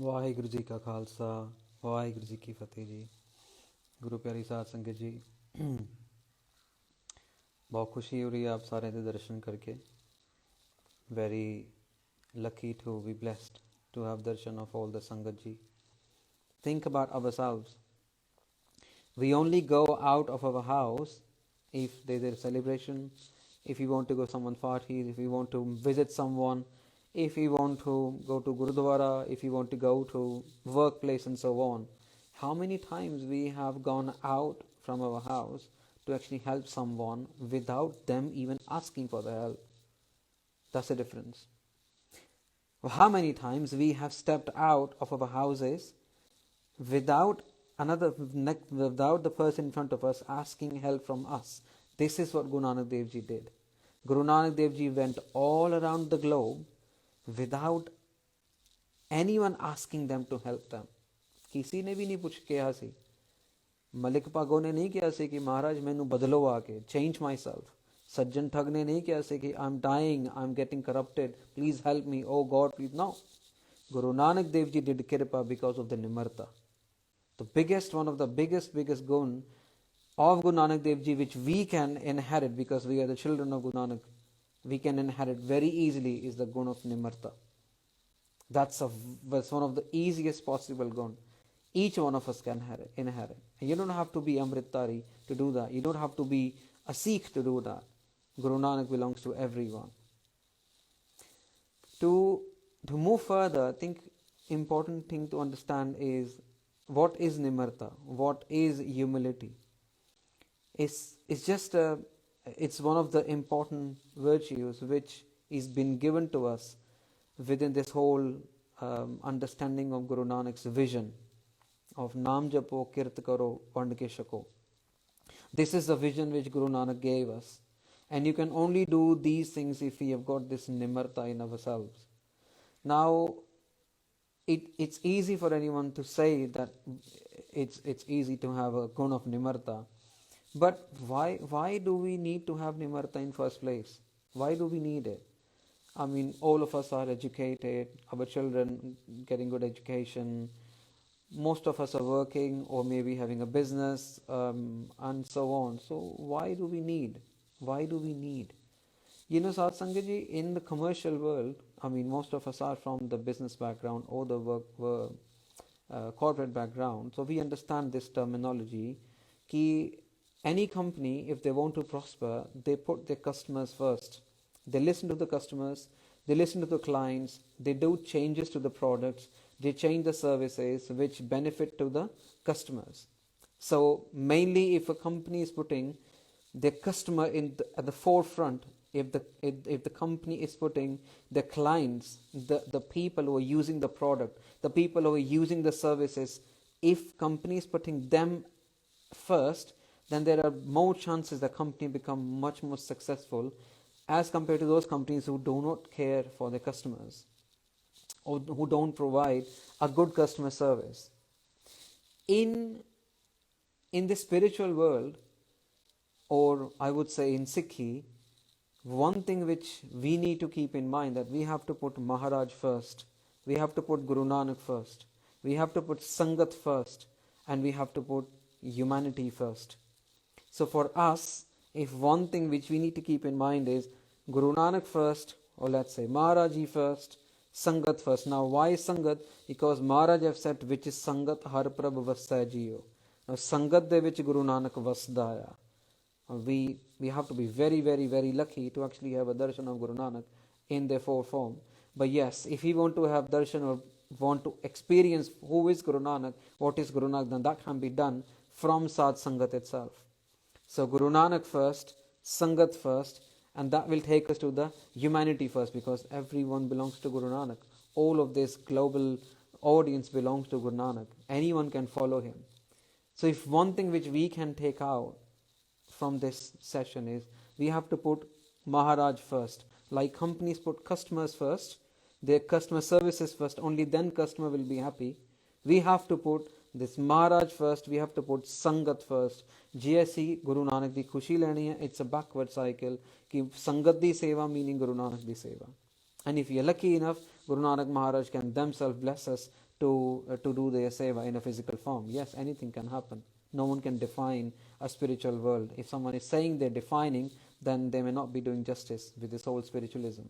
ਵਾਹਿਗੁਰੂ ਜੀ ਕਾ ਖਾਲਸਾ ਵਾਹਿਗੁਰੂ ਜੀ ਕੀ ਫਤਿਹ ਜੀ। ਗੁਰੂ ਪਿਆਰੀ ਸਾਧ ਸੰਗਤ ਜੀ, बहुत खुशी हो रही है आप सारे के दर्शन करके। Very lucky to be blessed to have darshan of all the sangat ji. Think about ourselves. We only go out of our house if there is a celebration, if we want to go someone's party, if we want to visit someone, if we want to go to Gurudwara, if we want to go to workplace and so on. How many times we have gone out from our house to actually help someone without them even asking for the help? That's the difference. How many times we have stepped out of our houses without without the person in front of us asking help from us? This is what Guru Nanak Dev Ji did. Guru Nanak Dev Ji went all around the globe without anyone asking them to help them. किसी ने भी नहीं पूछ किया सी, मलिक भागो ने नहीं किया सी कि महाराज मैनू बदलो आके, change myself. सज्जन ठग ने नहीं किया सी कि I'm dying, I'm getting corrupted, please help me, oh God, please. No. Guru Nanak Dev Ji did kirpa because of the Nimarta. The biggest, one of the biggest gun of Guru Nanak Dev Ji, which we can inherit because we are the children of Guru Nanak, we can inherit very easily, is the gun of Nimarta. That's one of the easiest possible gun. Each one of us can inherit. And you don't have to be Amritari to do that. You don't have to be a Sikh to do that. Guru Nanak belongs to everyone. To move further, I think important thing to understand is what is Nimarta, what is humility. It's one of the important virtues which is been given to us within this whole understanding of Guru Nanak's vision of Naam Japo, Kirt Karo, Vand Ke Shako. This is the vision which Guru Nanak gave us. And you can only do these things if we have got this Nimarta in ourselves. Now, it's easy for anyone to say that it's easy to have a gun of Nimarta. But why do we need to have Nimarta in first place? Why do we need it? I mean, all of us are educated, our children getting good education, most of us are working or maybe having a business and so on. So why do we need? You know, Sadh Sangat Ji, in the commercial world, I mean, most of us are from the business background or the corporate background. So we understand this terminology. Ki any company, if they want to prosper, they put their customers first. They listen to the customers, they listen to the clients, they do changes to the products, they change the services which benefit to the customers. So mainly if a company is putting their customer at the forefront, if the company is putting the clients, the people who are using the product, the people who are using the services, if company is putting them first, then there are more chances the company become much more successful as compared to those companies who do not care for their customers or who don't provide a good customer service. In the spiritual world, or I would say in Sikhi, one thing which we need to keep in mind that we have to put Maharaj first, we have to put Guru Nanak first, we have to put Sangat first, and we have to put humanity first. So for us, if one thing which we need to keep in mind is Guru Nanak first, or let's say Maharaj Ji first, Sangat first. Now why Sangat? Because Maharaj have said which is Sangat Har Prabh Vasai Jiyo. Now Sangat de which Guru Nanak Vasdaya. We have to be very, very, very lucky to actually have a darshan of Guru Nanak in their full form. But yes, if we want to have darshan or want to experience who is Guru Nanak, what is Guru Nanak, then that can be done from Sadh Sangat itself. So Guru Nanak first, Sangat first, and that will take us to the humanity first, because everyone belongs to Guru Nanak. All of this global audience belongs to Guru Nanak. Anyone can follow him. So if one thing which we can take out from this session is we have to put Maharaj first. Like companies put customers first, their customer services first, only then customer will be happy. We have to put this Maharaj first, we have to put Sangat first. GSC, Guru Nanak di khushi leni hai, it's a backward cycle. Ki Sangat di seva meaning Guru Nanak di seva. And if you're lucky enough, Guru Nanak Maharaj can themselves bless us to do their seva in a physical form. Yes, anything can happen. No one can define a spiritual world. If someone is saying they're defining, then they may not be doing justice with this whole spiritualism.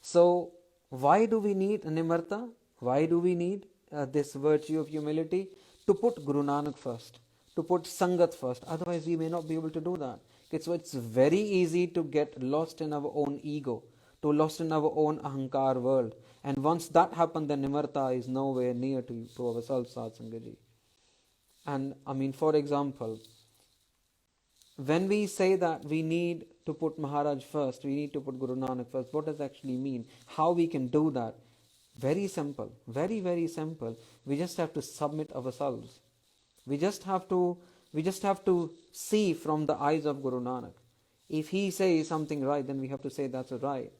So, why do we need Nimarta? Why do we need this virtue of humility? To put Guru Nanak first, to put Sangat first. Otherwise, we may not be able to do that. So it's very easy to get lost in our own ego, to lost in our own ahankar world. And once that happens, then Nimarta is nowhere near to ourselves, Sadh Sangaji. And I mean, for example, when we say that we need to put Maharaj first, we need to put Guru Nanak first, what does that actually mean? How we can do that? Very simple, very, very simple. We just have to submit ourselves. We just have to see from the eyes of Guru Nanak. If he says something right, then we have to say that's right.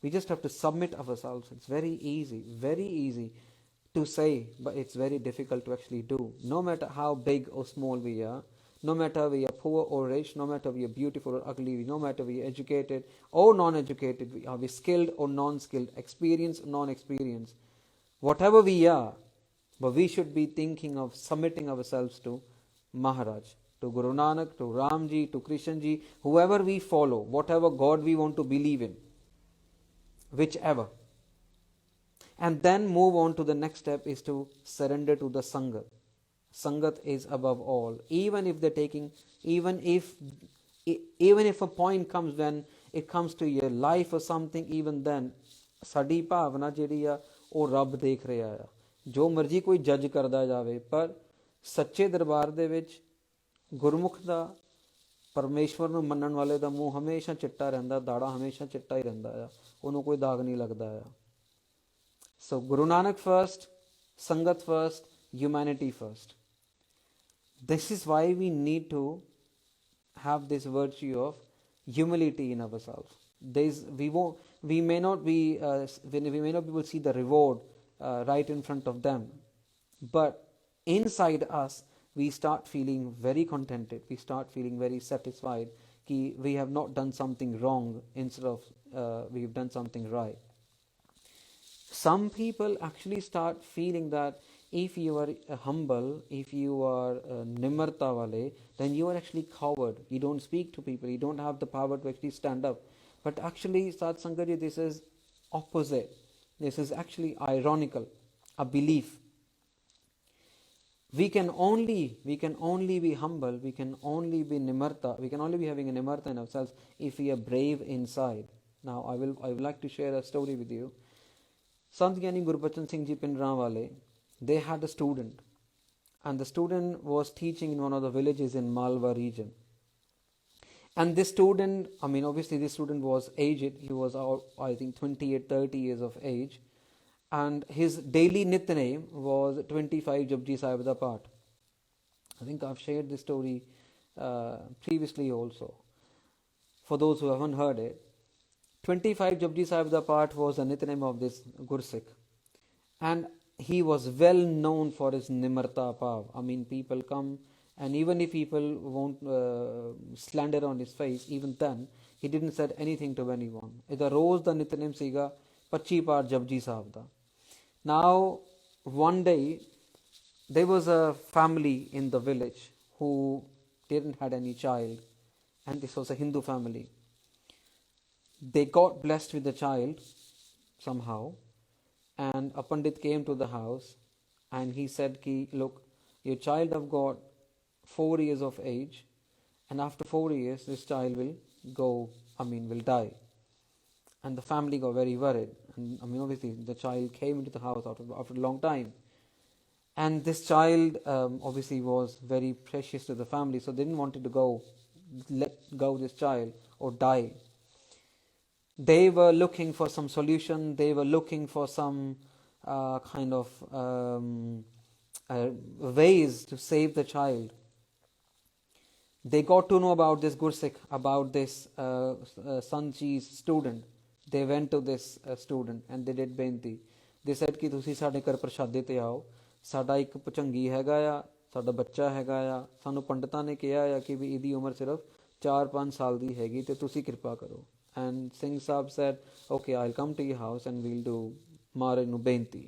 We just have to submit ourselves. It's very easy to say, but it's very difficult to actually do. No matter how big or small we are, no matter we are poor or rich, no matter we are beautiful or ugly, no matter we are educated or non-educated, are we skilled or non-skilled, experienced or non-experienced, whatever we are, but we should be thinking of submitting ourselves to Maharaj, to Guru Nanak, to Ramji, to Krishnji, whoever we follow, whatever God we want to believe in, whichever. And then move on to the next step is to surrender to the Sangat. Sangat is above all. Even if a point comes when it comes to your life or something, even then, ਸਾਡੀ ਭਾਵਨਾ ਜਿਹੜੀ ਆ ਉਹ ਰੱਬ ਦੇਖ ਰਿਹਾ ਆ. ਜੋ ਮਰਜ਼ੀ ਕੋਈ ਜੱਜ ਕਰਦਾ ਜਾਵੇ, ਪਰ ਸੱਚੇ ਦਰਬਾਰ ਦੇ ਵਿੱਚ ਗੁਰਮੁਖ ਦਾ, ਪਰਮੇਸ਼ਵਰ ਨੂੰ ਮੰਨਣ ਵਾਲੇ ਦਾ ਮੂੰਹ ਹਮੇਸ਼ਾ ਚਿੱਟਾ ਰਹਿੰਦਾ, ਦਾੜਾ ਹਮੇਸ਼ਾ ਚਿੱਟਾ ਹੀ ਰਹਿੰਦਾ ਆ, ਉਹਨੂੰ ਕੋਈ ਦਾਗ ਨਹੀਂ ਲੱਗਦਾ ਆ. So Guru Nanak first, Sangat first, humanity first. This is why we need to have this virtue of humility in ourselves. We may not be able to see the reward right in front of them, but inside us we start feeling very contented. We start feeling very satisfied. That we have not done something wrong, instead of we have done something right. Some people actually start feeling that if you are humble, if you are Nimarta wale, then you are actually coward. You don't speak to people. You don't have the power to actually stand up. But actually, Sadh Sangaji, this is opposite. This is actually ironical. A belief. We can only be humble. We can only be Nimarta. We can only be having a Nimarta in ourselves if we are brave inside. Now, I would like to share a story with you. Sant Gyani Gurbachan Singh Ji Pindran, they had a student, and the student was teaching in one of the villages in Malwa region. And this student, obviously this student was aged. He was, I think, 28, 30 years of age. And his daily Nitnem was 25 Japji Sahib da Path. I think I've shared this story previously also. For those who haven't heard it, 25 Japji Sahib da Path was the Nitnem of this Gursikh. And he was well known for his Nimarta Bhav. People come, and even if people won't slander on his face, even then, he didn't say anything to anyone. Ida rose the Nitnem Siga, 25 Par Japji Sahib da. Now, one day, there was a family in the village who didn't had any child, and this was a Hindu family. They got blessed with the child somehow, and a Pandit came to the house and he said, look, your child have got 4 years of age, and after 4 years this child will die. And the family got very worried. And obviously the child came into the house after a long time. And this child obviously was very precious to the family, so they didn't want to let go this child or die. They were looking for some solution. They were looking for some ways to save the child. They got to know about this Gursikh, about this Sanji's student. They went to this student and they did benti. They said कि तुसी साडे घर प्रशादे ते आओ, साडा एक पचंगी हैगा आ, साडा बच्चा हैगा आ, सानू पंडितां ने कहा आ कि भी इहदी उम्र सिर्फ 4-5 साल दी हैगी ते तुसी कृपा करो. And Singh Sahib said, okay, I'll come to your house and we'll do Maharaj nu benti.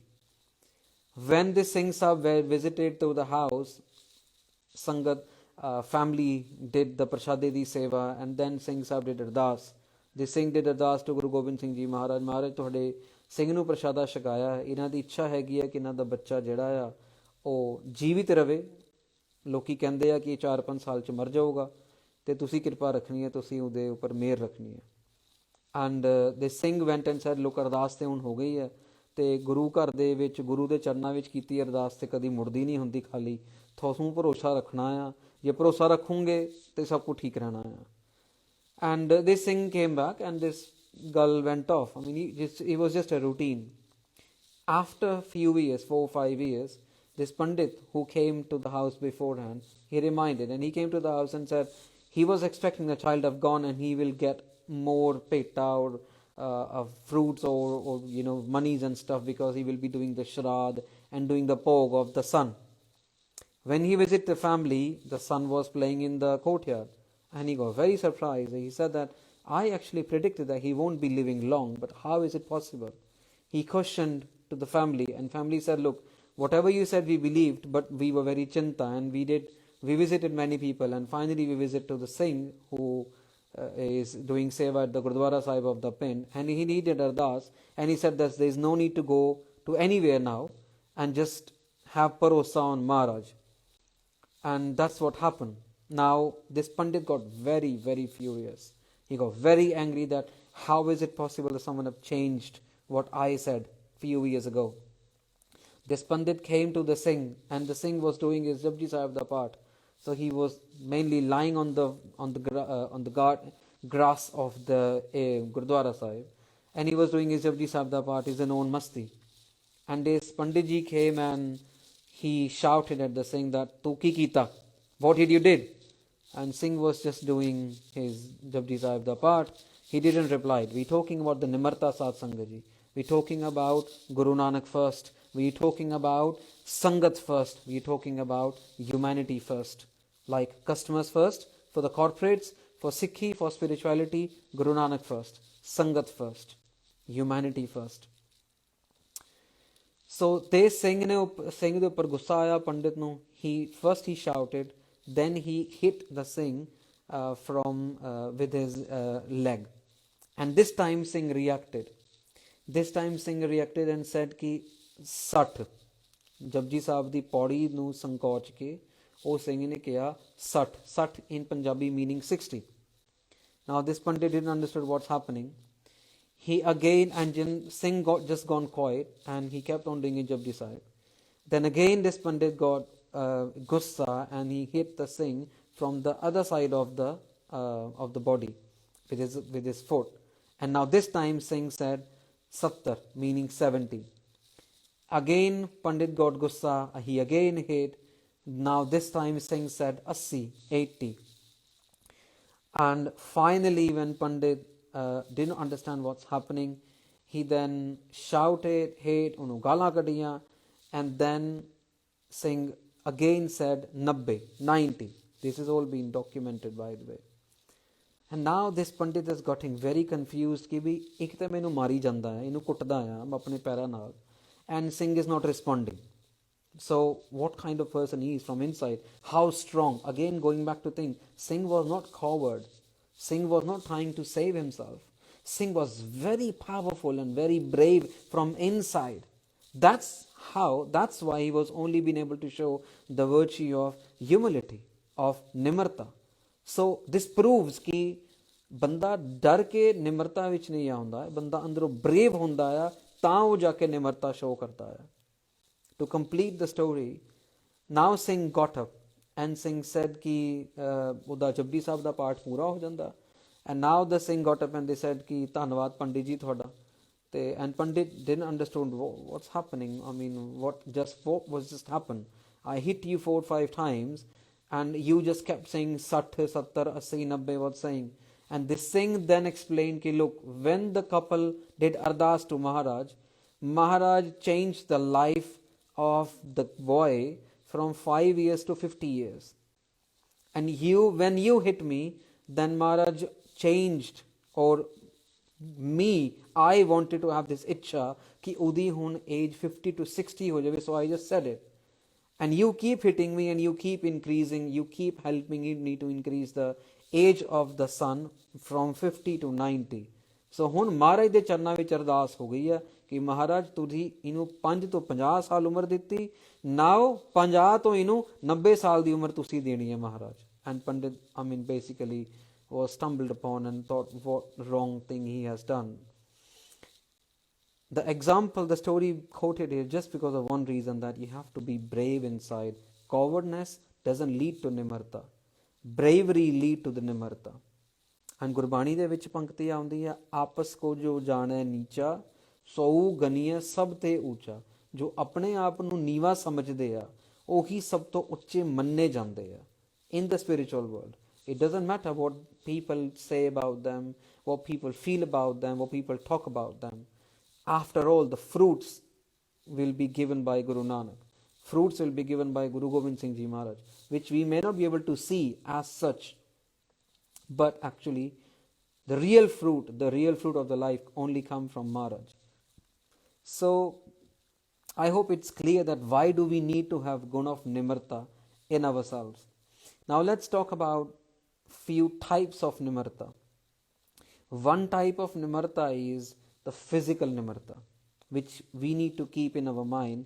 When the Singh Sahib were visited to the house, Sangat family did the Prashade di Seva, and then Singh Sahib did Ardas. The Singh did Ardas to Guru Gobind Singh Ji Maharaj. Maharaj ਤੁਹਾਡੇ ਸਿੰਘ ਨੂੰ ਪ੍ਰਸ਼ਾਦਾ ਛਕਾਇਆ ਹੈ, ਇਹਨਾਂ ਦੀ ਇੱਛਾ ਹੈਗੀ ਹੈ ਕਿ ਇਹਨਾਂ ਦਾ ਬੱਚਾ ਜਿਹੜਾ ਆ ਉਹ ਜੀਵਿਤ ਰਵੇ। ਲੋਕੀ ਕਹਿੰਦੇ ਆ ਕਿ 4-5 ਸਾਲ 'ਚ ਮਰ ਜਾਊਗਾ ਤੇ ਤੁਸੀਂ ਕਿਰਪਾ ਰੱਖਣੀ ਹੈ, ਤੁਸੀਂ ਉਹਦੇ ਉੱਪਰ ਮਿਹਰ ਰੱਖਣੀ ਹੈ। And they Singh went and said look Ardas ਤੇ ਹੁਣ ਹੋ ਗਈ ਹੈ ਤੇ ਗੁਰੂ ਘਰ ਦੇ ਵਿੱਚ ਗੁਰੂ ਦੇ ਚਰਨਾਂ ਵਿੱਚ ਕੀਤੀ ਅਰਦਾਸ ਤੇ ਕਦੀ ਮੁੜਦੀ ਨਹੀਂ ਹੁੰਦੀ ਖਾਲੀ। ਤੁਹਾਨੂੰ ਭਰੋਸਾ ਰੱਖਣਾ ਆ, ਜੇ ਭਰੋਸਾ ਰੱਖੋਗੇ ਤੇ ਸਭ ਕੁਝ ਠੀਕ ਰਹਿਣਾ ਆ। And this Singh came back and this girl went off. I mean, it was just a routine. After a few years, 4 or 5 years, this Pandit who came to the house beforehand, he reminded, and he came to the house and said he was expecting the child have gone and he will get more peta or fruits or monies and stuff because he will be doing the shrad and doing the pog of the son. When he visited the family, the son was playing in the courtyard. And he got very surprised. He said that I actually predicted that he won't be living long, but how is it possible? He questioned to the family, and family said, look, whatever you said we believed, but we were very chinta, and we visited many people, and finally we visited to the Singh who is doing seva at the Darbar Sahib of the Pin, and he needed Ardas, and he said that there is no need to go to anywhere now, and just have parosa on Maharaj. And that's what happened. Now, this Pandit got very, very furious. He got very angry that how is it possible that someone have changed what I said few years ago. This Pandit came to the Singh, and the Singh was doing his Japji Sahib da part. So he was mainly lying on the grass of the Gurdwara Sahib, and he was doing his Japji Sahib da part, his own masti. And this Pandit ji came and he shouted at the Singh that tu ki kita, what did you did? And Singh was just doing his Japji Sahib da part. He didn't reply. We're talking about the Nimarta Sath Sangaji. We're talking about Guru Nanak first. We're talking about Sangat first. We're talking about humanity first. Like customers first, for the corporates, for Sikhi, for spirituality, Guru Nanak first. Sangat first. Humanity first. So they Singh de upar gussa aaya Pandit nu. He shouted. Then he hit the Singh with his leg. And this time Singh reacted. And said ki sat. Japji Sahib di paudi nu sankoch ke ਉਹ ਸਿੰਘ ਨੇ ਕਿਹਾ 60 in Punjabi meaning 60. Now this Pandit didn't understand what's happening. He again, and Singh got just gone quiet and he kept on doing his Japji Sahib. Then again this Pandit got gussa and he hit the Singh from the other side of the body with his foot. And now this time Singh said 70 meaning 70. Again Pandit got gussa, he again hit. Now this time Singh said 80. And finally when Pandit didn't understand what's happening, he then shouted, hate, gala kadiyan, and then Singh again said 90. This is all been documented, by the way. And now this Pandit is getting very confused कि भी एक तो मैनू मारी जांदा है, इनू कुटदा है अपने पैरां नाल, and Singh is not responding. So what kind of person he is from inside? How strong? Again going back to think, Singh was not coward. Singh was not trying to save himself. Singh was very powerful and very brave from inside. That's why he was only been able to show the virtue of humility, of Nimarta. So this proves कि बंदा डर के निमरता विच नहीं आउंदा, बंदा अंदरों brave हुंदा आ तां वो जाके निमरता show करता है. To complete the story, now Singh got up and Singh said कि उदा जपजी साहब दा पाठ पूरा हो जांदा. And now the Singh got up and they said कि धन्यवाद पंडित जी थोड़ा. And Pandit didn't understand what's happening. I mean, what was just happened? I hit you 4 or 5 times and you just kept saying 60, 70, 80, 90 was saying. And this Singh then explained कि look, when the couple did ardas to Maharaj changed the life of the boy from 5 years to 50 years. And when you hit me, then Maharaj changed or I wanted to have this itcha ki udi hun age 50 to 60 ho jaye, so I just said it. And you keep hitting me and you keep increasing, you keep helping me to increase the age of the son from 50 to 90. So ਹੁਣ ਮਹਾਰਾਜ ਦੇ ਚਰਨਾਂ ਵਿੱਚ ਅਰਦਾਸ ਹੋ ਗਈ ਹੈ ਕਿ ਮਹਾਰਾਜ ਤੁਸੀਂ ਇਹਨੂੰ 5 ਤੋਂ 50 ਸਾਲ ਉਮਰ ਦਿੱਤੀ, ਨਾਓ 50 ਤੋਂ ਇਹਨੂੰ 90 ਸਾਲ ਦੀ ਉਮਰ ਤੁਸੀਂ ਦੇਣੀ ਹੈ ਮਹਾਰਾਜ. And Pandit, basically was stumbled upon and thought what wrong thing he has done. The example, the story quoted here just because of one reason, that you have to be brave inside. Cowardness doesn't lead to Nimarta. Bravery lead to the Nimarta. And Gurbani ਦੇ ਵਿੱਚ ਪੰਕਤੀ ਆਉਂਦੀ ਹੈ, ਆਪਸ ਕੋ ਜੋ ਜਾਣੈ ਨੀਚਾ ਸੋ ਗਨੀਏ ਸਭ ਤੇ ਉੱਚਾ. ਜੋ ਆਪਣੇ ਆਪ ਨੂੰ ਨੀਵਾ ਸਮਝਦੇ ਆ ਉਹੀ ਸਭ ਤੋਂ ਉੱਚੇ ਮੰਨੇ ਜਾਂਦੇ ਆ. In the spiritual world, it doesn't matter what people say about them, what people feel about them, what people talk about them. After all, the fruits will be given by Guru Nanak. Fruits will be given by Guru Gobind Singh Ji Maharaj, which we may not be able to see as such. But actually, the real fruit of the life only come from Maharaj. So, I hope it's clear that why do we need to have guna of Nimarta in ourselves. Now let's talk about few types of Nimarta. One type of Nimarta is the physical Nimarta, which we need to keep in our mind.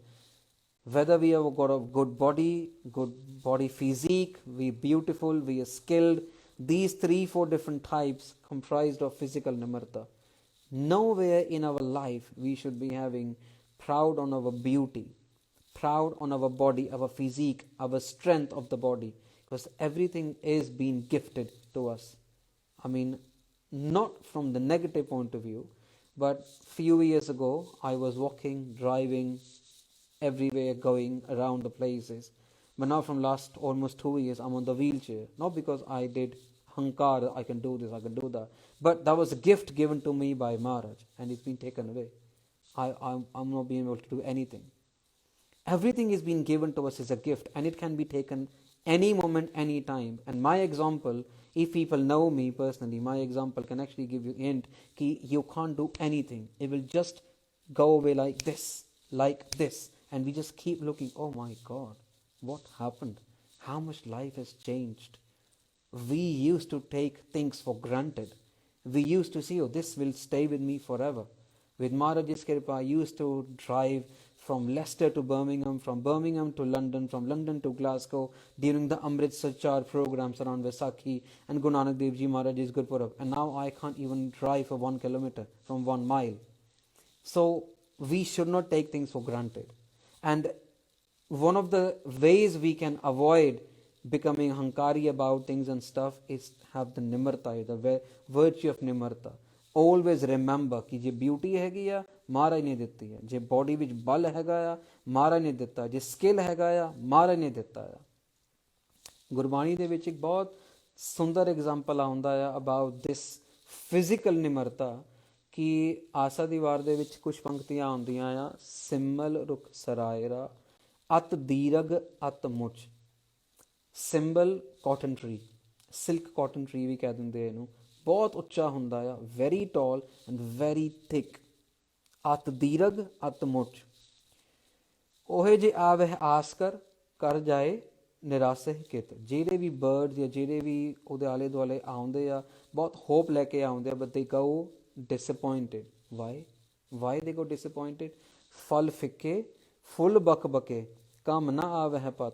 Whether we have got a good body physique, we are beautiful, we are skilled, these 3-4 different types comprised of physical Nimarta. Nowhere in our life we should be having proud on our beauty, proud on our body, our physique, our strength of the body, because everything is being gifted to us. Not from the negative point of view, but few years ago I was walking, driving, everywhere, going around the places. But now from last almost 2 years I'm on the wheelchair, not because I did hankar, I can do this, I can do that, but that was a gift given to me by Maharaj and it's been taken away. I'm not being able to do anything. Everything is being given to us as a gift and it can be taken any moment, any time. And my example, if people know me personally, my example can actually give you a hint ki you can't do anything. It will just go away like this. And we just keep looking, oh my God, what happened? How much life has changed. We used to take things for granted. We used to see, oh, this will stay with me forever. With Maharaj's Kripa, I used to drive from Leicester to Birmingham, from Birmingham to London, from London to Glasgow during the Amritsar programs around Vaisakhi and Guru Nanak Dev Ji Maharaj's Gurpurab. And now I can't even drive for 1 kilometer from 1 mile. So we should not take things for granted. And one of the ways we can avoid becoming hankari about things and stuff is have the Nimarta, the virtue of Nimarta. Always remember कि जे beauty हैगी आ महाराज ने दित्ती है, जे body विच बल हैगा आ महाराज ने दित्ता है, जे skill हैगा आ महाराज ने दित्ता है. गुरबाणी दे विच एक बहुत सुंदर एग्जाम्पल आउंदा है about this physical निमरता कि आसा दीवार दे विच कुछ पंक्तियां आउंदियां आ, सिमल रुख सरायरा अत दीरग अत मुच. सिंबल cotton tree, silk cotton tree भी कह दिंदे इहनूं, बहुत उच्चा हुंदा आ, very tall and very thick. अत दीरग अत मुच ओहे जे आवह आस कर जाए निराशे कित. ਜਿਹੜੇ ਵੀ ਬਰਡਸ ਜਾਂ ਜਿਹੜੇ ਵੀ ਉਹਦੇ ਆਲੇ ਦੁਆਲੇ ਆਉਂਦੇ ਆ ਬਹੁਤ ਹੋਪ ਲੈ ਕੇ ਆਉਂਦੇ ਆ, but they go disappointed. why they go disappointed? ਫਲ ਫਿੱਕੇ ਫੁੱਲ ਬਕ ਬਕੇ ਕੰਮ ਨਾ ਆਵਹਿ ਪਤ.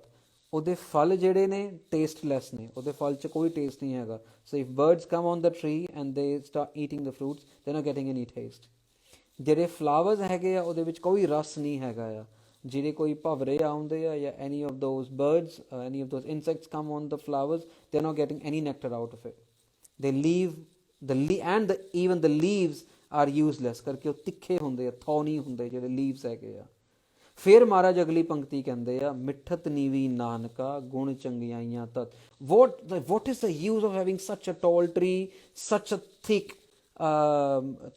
ਉਹਦੇ ਫਲ ਜਿਹੜੇ ਨੇ ਟੇਸਟਲੈਸ ਨੇ, ਉਹਦੇ ਫਲ 'ਚ ਕੋਈ ਟੇਸਟ ਨਹੀਂ ਹੈਗਾ. So if birds come on the tree and they start eating the fruits, they not getting any taste. ਜਿਹੜੇ ਫਲਾਵਰਸ ਹੈਗੇ ਆ ਉਹਦੇ ਵਿੱਚ ਕੋਈ ਰਸ ਨਹੀਂ ਹੈਗਾ ਆ. ਜਿਹੜੇ ਕੋਈ ਭਵਰੇ ਆਉਂਦੇ ਆ ਜਾਂ any of those birds, any of those insects come on the flowers, they are not getting any nectar out of it. They leave and even the leaves are useless ਕਰਕੇ ਉਹ ਤਿੱਖੇ ਹੁੰਦੇ ਆ, ਥੌਨੀ ਹੁੰਦੇ ਜਿਹੜੇ ਲੀਵਸ ਹੈਗੇ ਆ. फिर महाराज अगली पंक्ति कहते हैं, मिठत नीवी नानका गुण चंगियाइयां तत. What is the use of having such a tall tree, such a thick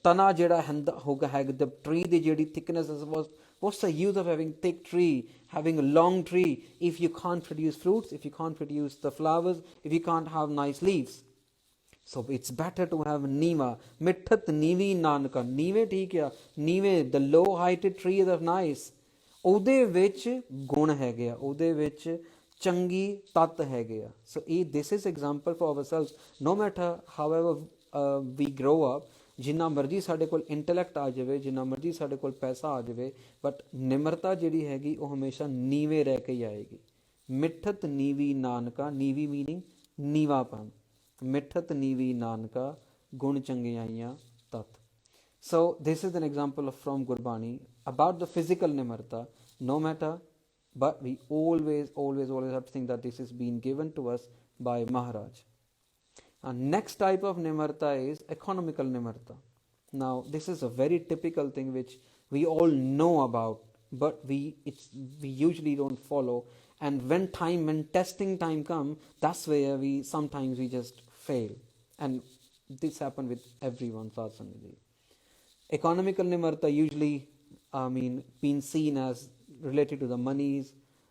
तना जेड़ा होगा है the tree the जेड़ी thickness was, what's the use of having thick tree, having a long tree if you can't produce fruits, if you can't produce the flowers, if you can't have nice leaves. So it's better to have Niva. Mithat Nivi Nanka. Nive theek ya. Nive, the low heighted tree is nice. ਉਹਦੇ ਵਿੱਚ ਗੁਣ ਹੈਗੇ ਆ, ਉਹਦੇ ਵਿੱਚ ਚੰਗੀ ਤੱਤ ਹੈਗੇ ਆ. ਸੋ ਇਹ this is example for ourselves. No matter however we grow up, ਜਿੰਨਾ ਮਰਜ਼ੀ ਸਾਡੇ ਕੋਲ ਇੰਟੈਲੈਕਟ ਆ ਜਾਵੇ, ਜਿੰਨਾ ਮਰਜ਼ੀ ਸਾਡੇ ਕੋਲ ਪੈਸਾ ਆ ਜਾਵੇ, ਬਟ ਨਿਮਰਤਾ ਜਿਹੜੀ ਹੈਗੀ ਉਹ ਹਮੇਸ਼ਾ ਨੀਵੇਂ ਰਹਿ ਕੇ ਹੀ ਆਏਗੀ. ਮਿੱਠਤ ਨੀਵੀ ਨਾਨਕਾ. ਨੀਵੀ ਮੀਨਿੰਗ ਨੀਵਾਪਨ. ਮਿੱਠਤ ਨੀਵੀ ਨਾਨਕਾ, ਗੁਣ ਚੰਗਿਆਈਆਂ ਤਤ. So this is an example from Gurbani about the physical Nimarta. No matter, but we always have to think that this is being given to us by Maharaj. And next type of Nimarta is economical Nimarta. Now this is a very typical thing which we all know about, but we usually don't follow. And when testing time come, that's where we sometimes just fail. And this happened with everyone, Satsangaji. Economical Nimarta usually, being seen as related to the monies,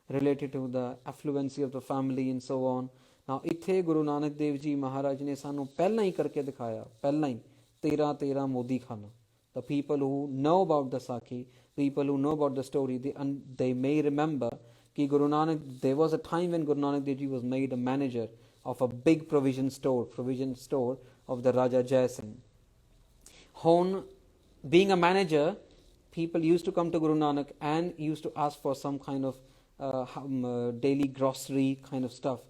related to the affluency of the family and so on. Now, ਇੱਥੇ ਗੁਰੂ ਨਾਨਕ ਦੇਵ ਜੀ ਮਹਾਰਾਜ ਨੇ ਸਾਨੂੰ ਪਹਿਲਾਂ ਹੀ ਕਰਕੇ ਦਿਖਾਇਆ, ਪਹਿਲਾਂ ਹੀ 13 ਮੋਦੀ ਖਾਨਾ. The people who know about the Sakhi, people who know about the story, they may remember कि Guru Nanak, there was a time when Guru Nanak Dev Ji was made a manager of a big provision store of the Raja Jai Singh. Hon, being a manager, people used to come to Guru Nanak and used to ask for some kind of daily grocery kind of stuff.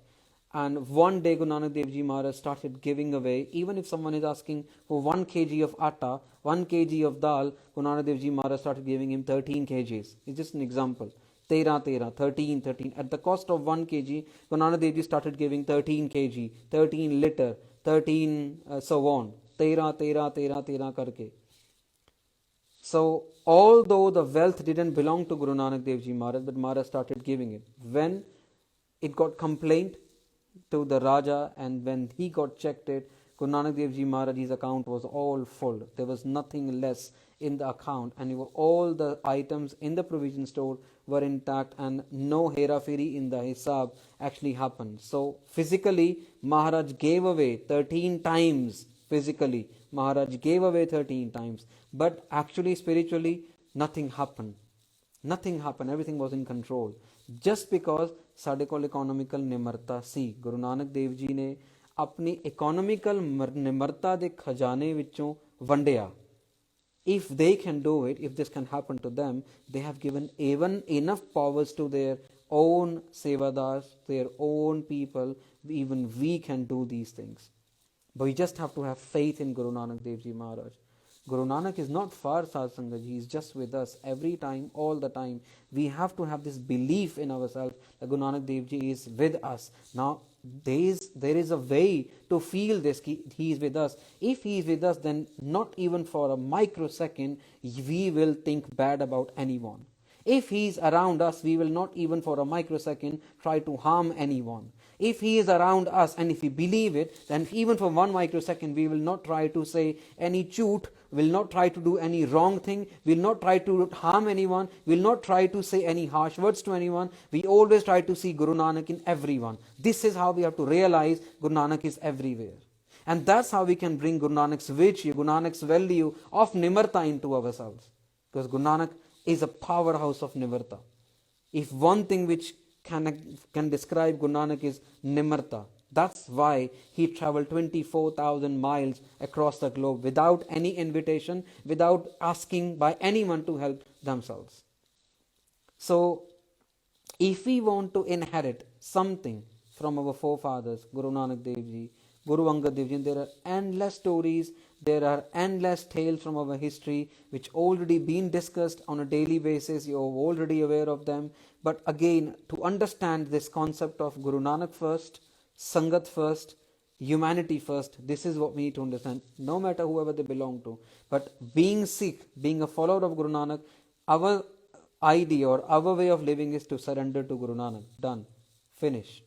And one day Guru Nanak Dev Ji Maharaj started giving away, even if someone is asking for 1 kg of atta, 1 kg of dal, Guru Nanak Dev Ji Maharaj started giving him 13 kgs. It's just an example. 13. At the cost of 1 kg, Guru Nanak Dev Ji started giving 13 kg, 13 liter, 13 so on. 13 karke. So, although the wealth didn't belong to Guru Nanak Dev Ji Maharaj, but Maharaj started giving it. When it got complained to the Raja, and when he got checked it, Guru Nanak Dev Ji Maharaj's account was all full. There was nothing less in the account, and all the items in the provision store were intact, and no hera-feri in the hisab actually happened. So, physically, Maharaj gave away 13 times. Physically, Maharaj gave away 13 times. But actually, spiritually, nothing happened. Everything was in control. Just because ਸਾਡੇ ਕੋਲ economical ਨਿਮਰਤਾ ਸੀ. ਗੁਰੂ ਨਾਨਕ ਦੇਵ ਜੀ ਨੇ ਆਪਣੀ economical ਨਿਮਰਤਾ ਦੇ ਖਜ਼ਾਨੇ ਵਿੱਚੋਂ ਵੰਡਿਆ. If they can do it, if this can happen to them, they have given even enough powers to their own sevadars, their own people. Even we can do these things. But we just have to have faith in Guru Nanak Dev Ji Maharaj. Guru Nanak is not far, Satsangaji. He is just with us every time, all the time. We have to have this belief in ourselves that Guru Nanak Dev Ji is with us. Now, there is a way to feel this, he is with us. If he is with us, then not even for a microsecond we will think bad about anyone. If he is around us, we will not even for a microsecond try to harm anyone. If he is around us and if we believe it, then even for 1 microsecond we will not try to say any choot, will not try to do any wrong thing, will not try to harm anyone, will not try to say any harsh words to anyone. We always try to see Guru Nanak in everyone. This is how we have to realize Guru Nanak is everywhere. And that's how we can bring Guru Nanak's virtue, Guru Nanak's value of Nimarta into ourselves. Because Guru Nanak is a powerhouse of Nimarta. If one thing which can describe Guru Nanak is Nimarta. That's why he traveled 24,000 miles across the globe without any invitation, without asking by anyone to help themselves. So, if we want to inherit something from our forefathers, Guru Nanak Dev Ji, Guru Angad Dev Ji, there are endless stories, there are endless tales from our history which already been discussed on a daily basis. You are already aware of them. But again, to understand this concept of Guru Nanak first, Sangat first, humanity first, this is what we need to understand, no matter whoever they belong to. But being Sikh, being a follower of Guru Nanak, our idea or our way of living is to surrender to Guru Nanak. Done. Finished.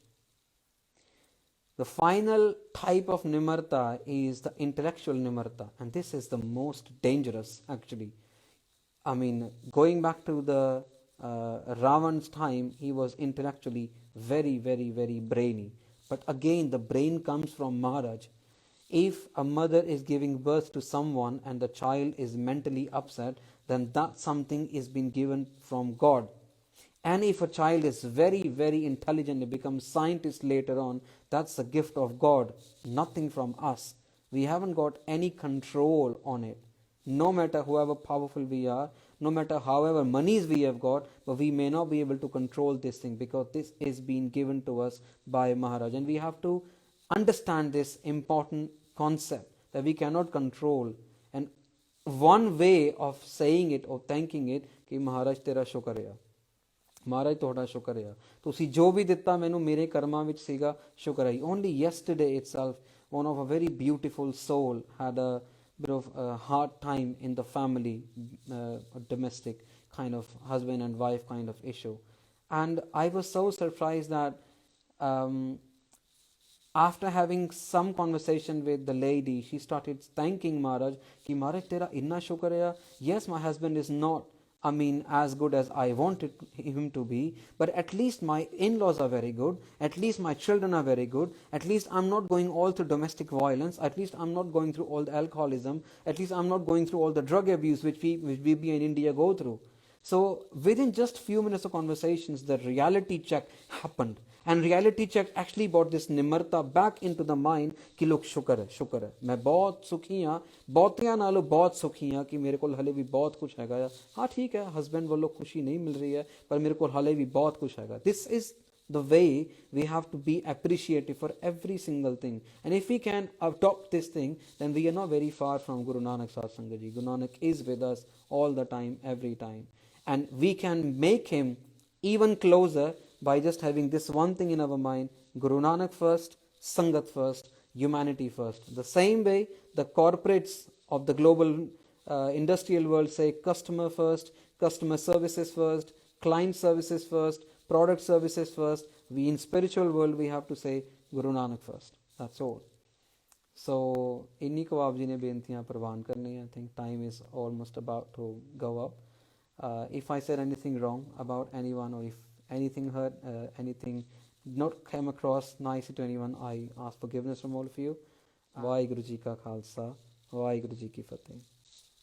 The final type of Nimarta is the intellectual Nimarta, and this is the most dangerous actually. Going back to the Ravan's time, he was intellectually very, very, very brainy. But again, the brain comes from Maharaj. if a mother is giving birth to someone and the child is mentally upset, then that something is being given from God. And if a child is very, very intelligent and becomes scientist later on, that's a gift of God, nothing from us. We haven't got any control on it. No matter however powerful we are, no matter however monies we have got, but we may not be able to control this thing because this is being given to us by Maharaj. And we have to understand this important concept that we cannot control. And one way of saying it or thanking it, कि महाराज तेरा शुक्र है, महाराज ਤੁਹਾਡਾ ਸ਼ੁਕਰ ਹੈ, ਤੁਸੀਂ ਜੋ ਵੀ ਦਿੱਤਾ ਮੈਨੂੰ ਮੇਰੇ ਕਰਮਾਂ ਵਿੱਚ ਸੀਗਾ, ਸ਼ੁਕਰ ਹੈ. Only yesterday itself, one of a very beautiful soul had a bit of a hard time in the family, a domestic kind of husband and wife kind of issue. And I was so surprised that after having some conversation with the lady, she started thanking Maharaj, ki Maharaj tera inna shukar hai. Yes, my husband is not, as good as I wanted him to be, but at least my in-laws are very good, at least my children are very good, at least I'm not going all through domestic violence, at least I'm not going through all the alcoholism, at least I'm not going through all the drug abuse which we in India go through. So within just few minutes of conversations, the reality check happened. And reality check actually brought this Nimarta back into the mind कि लोग शुक्र है, मैं बहुत सुखी हाँ, बहुतियां नालों बहुत सुखी हाँ कि मेरे को हले भी बहुत कुछ हैगा. हाँ ठीक है, हस्बैंड वालों खुशी नहीं मिल रही है, पर मेरे को हले भी बहुत कुछ हैगा. This is the way we have to be appreciative for every single thing. And if we can adopt this thing, then we are not very far from Guru Nanak Sahib Sangat Ji. Guru Nanak is with us all the time, every time. And we can make him even closer by just having this one thing in our mind: Guru Nanak first, Sangat first, humanity first. The same way the corporates of the global industrial world say customer first, customer services first, client services first, product services first, we in spiritual world we have to say Guru Nanak first. That's all. So इन्हीं को आप जी ने बेनतियां प्रवान करनी है. I think time is almost about to go up. If I said anything wrong about anyone, or if anything hurt, anything not came across nicely to anyone, I ask forgiveness from all of you. Vaheguru Ji Ka Khalsa, Vaheguru Ji Ki Fateh.